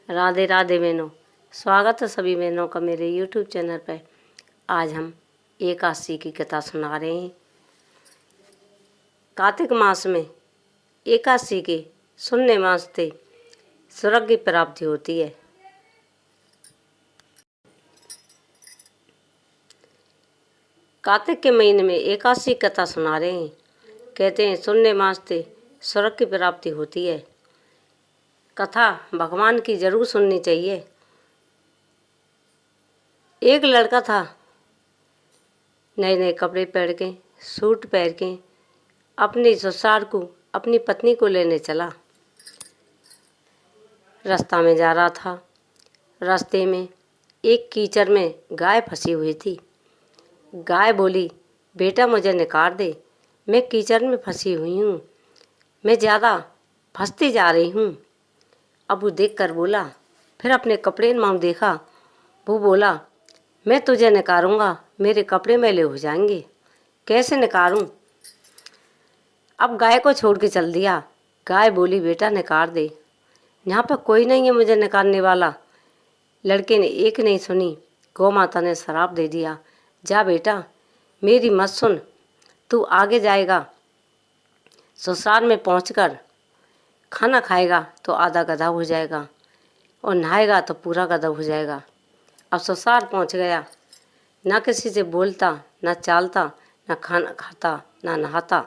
राधे राधे बहनों, स्वागत है सभी बहनों का मेरे YouTube चैनल पर। आज हम एकादशी की कथा सुना रहे हैं। कार्तिक मास में एकादशी के सुनने मासते स्वर्ग की प्राप्ति होती है। कार्तिक के महीने में एकादशी कथा सुना रहे हैं। कहते हैं सुनने मासते स्वर्ग की प्राप्ति होती है। कथा भगवान की जरूर सुननी चाहिए। एक लड़का था, नए नए कपड़े पहन के, सूट पहन के अपने ससुराल को, अपनी पत्नी को लेने चला। रास्ता में जा रहा था। रास्ते में एक कीचड़ में गाय फंसी हुई थी। गाय बोली, बेटा मुझे निकाल दे, मैं कीचड़ में फंसी हुई हूँ, मैं ज़्यादा फंसती जा रही हूँ। अब वो देख कर बोला, फिर अपने कपड़े में देखा। वो बोला, मैं तुझे निकालूंगा, मेरे कपड़े मैले हो जाएंगे, कैसे निकालूं? अब गाय को छोड़ के चल दिया। गाय बोली, बेटा निकाल दे, यहाँ पर कोई नहीं है मुझे निकालने वाला। लड़के ने एक नहीं सुनी। गौ माता ने श्राप दे दिया, जा बेटा मेरी मत सुन, तू आगे जाएगा, ससुराल में पहुंचकर खाना खाएगा तो आधा गधा हो जाएगा और नहाएगा तो पूरा गधा हो जाएगा। अब ससुराल पहुंच गया, ना किसी से बोलता, ना चालता, ना खाना खाता, ना नहाता।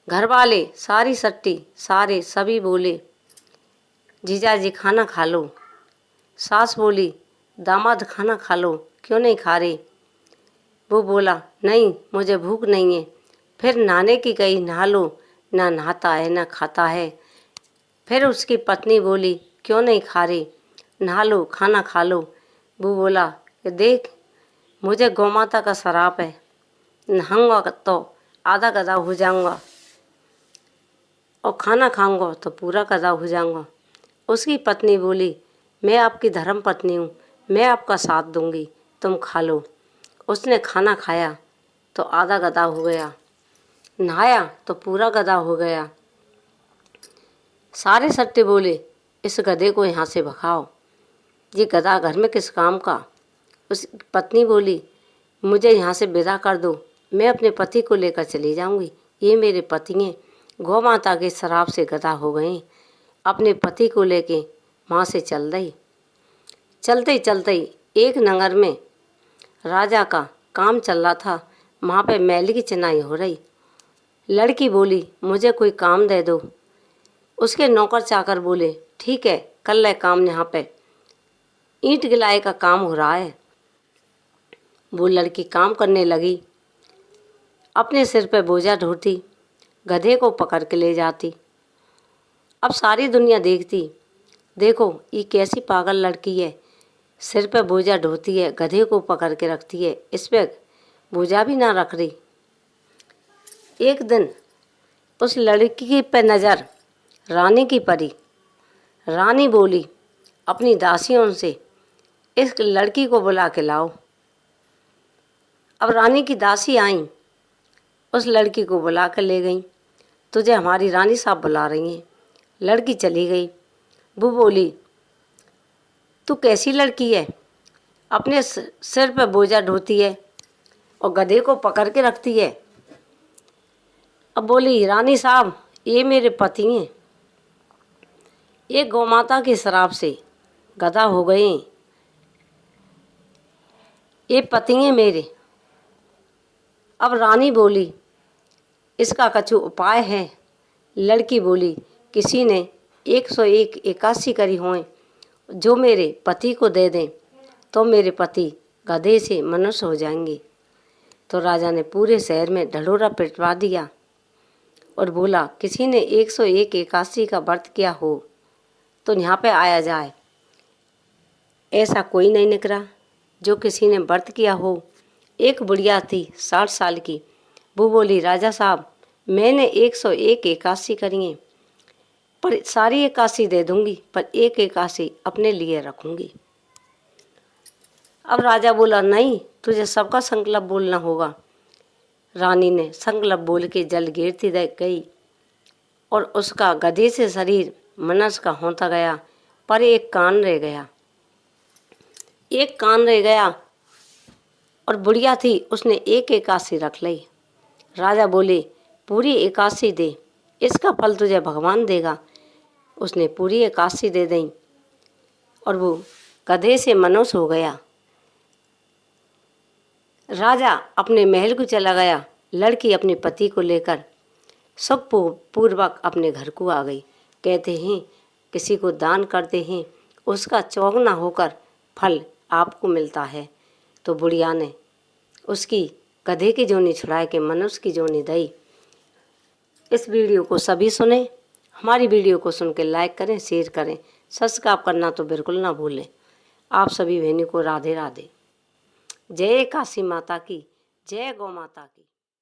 घर वाले सारी सट्टी सारे सभी बोले, जीजा जी खाना खा लो। सास बोली, दामाद खाना खा लो, क्यों नहीं खा रहे? वो बोला, नहीं मुझे भूख नहीं है। फिर नहाने की गई, नहा लो, ना नहाता है ना खाता है। फिर उसकी पत्नी बोली, क्यों नहीं खा रही? नहा लो, खाना खा लो। वो बोला कि देख मुझे गौ माता का श्राप है, नहाऊंगा तो आधा गधा हो जाऊंगा और खाना खाऊंगा तो पूरा गधा हो जाऊंगा। उसकी पत्नी बोली, मैं आपकी धर्म पत्नी हूँ, मैं आपका साथ दूंगी, तुम खा लो। उसने खाना खाया तो आधा गधा हो गया, नहाया तो पूरा गधा हो गया। सारे सट्टे बोले, इस गधे को यहाँ से भगाओ, ये गधा घर में किस काम का? उस पत्नी बोली, मुझे यहाँ से विदा कर दो, मैं अपने पति को लेकर चली जाऊंगी, ये मेरे पति हैं, गौ माता के श्राप से गधा हो गए। अपने पति को लेके वहाँ से चल दी। चलते चलते एक नगर में राजा का काम चल रहा था, वहाँ पे मैल की चिनाई हो रही। लड़की बोली, मुझे कोई काम दे दो। उसके नौकर चाकर बोले, ठीक है कर ले काम, यहाँ पे ईंट गिलाए का काम हो रहा है। वो लड़की काम करने लगी, अपने सिर पे बोझा ढोती, गधे को पकड़ के ले जाती। अब सारी दुनिया देखती, देखो ये कैसी पागल लड़की है, सिर पे बोझा ढोती है, गधे को पकड़ के रखती है, इस पे बोझा भी ना रख रही। एक दिन उस लड़की पे नज़र रानी की पड़ी। रानी बोली अपनी दासियों से, इस लड़की को बुला के लाओ। अब रानी की दासी आईं, उस लड़की को बुला कर ले गईं। तुझे हमारी रानी साहब बुला रही हैं। लड़की चली गई। वो बोली, तू कैसी लड़की है, अपने सिर पर बोझा ढोती है और गधे को पकड़ के रखती है? अब बोली, रानी साहब ये मेरे पति हैं, ये गौ माता के श्राप से गधा हो गए, ये पति हैं मेरे। अब रानी बोली, इसका कछु उपाय है? लड़की बोली, किसी ने 101 एकादशी करी हों, जो मेरे पति को दे दें तो मेरे पति गधे से मनुष्य हो जाएंगे। तो राजा ने पूरे शहर में ढिढोरा पिटवा दिया और बोला, किसी ने 101 एकादशी का व्रत किया हो तो यहाँ पे आया जाए। ऐसा कोई नहीं निकला जो किसी ने व्रत किया हो। एक बुढ़िया थी 60 साल की, वो बोली, राजा साहब मैंने 101 एकादशी करी हैं, पर सारी एकादशी दे दूंगी, पर एक एकादशी अपने लिए रखूंगी। अब राजा बोला, नहीं तुझे सबका संकल्प बोलना होगा। रानी ने संकल्प बोल के जल गिरती गई और उसका गधे से शरीर मनुष्य का होता गया, पर एक कान रह गया। एक कान रह गया और बुढ़िया थी, उसने एक एकादशी रख ली। राजा बोले, पूरी एकादशी दे, इसका फल तुझे भगवान देगा। उसने पूरी एकादशी दे दी और वो गधे से मनुष्य हो गया। राजा अपने महल को चला गया। लड़की अपने पति को लेकर सुखपूर्वक अपने घर को आ गई। कहते हैं किसी को दान करते हैं उसका चौगुना होकर फल आपको मिलता है। तो बुढ़िया ने उसकी गधे की जोनी छुड़ा के मनुष्य की जोनी दी। इस वीडियो को सभी सुने। हमारी वीडियो को सुन के लाइक करें, शेयर करें, सब्सक्राइब करना तो बिल्कुल ना भूलें। आप सभी बहनों को राधे राधे। जय काशी माता की, जय गौ माता की।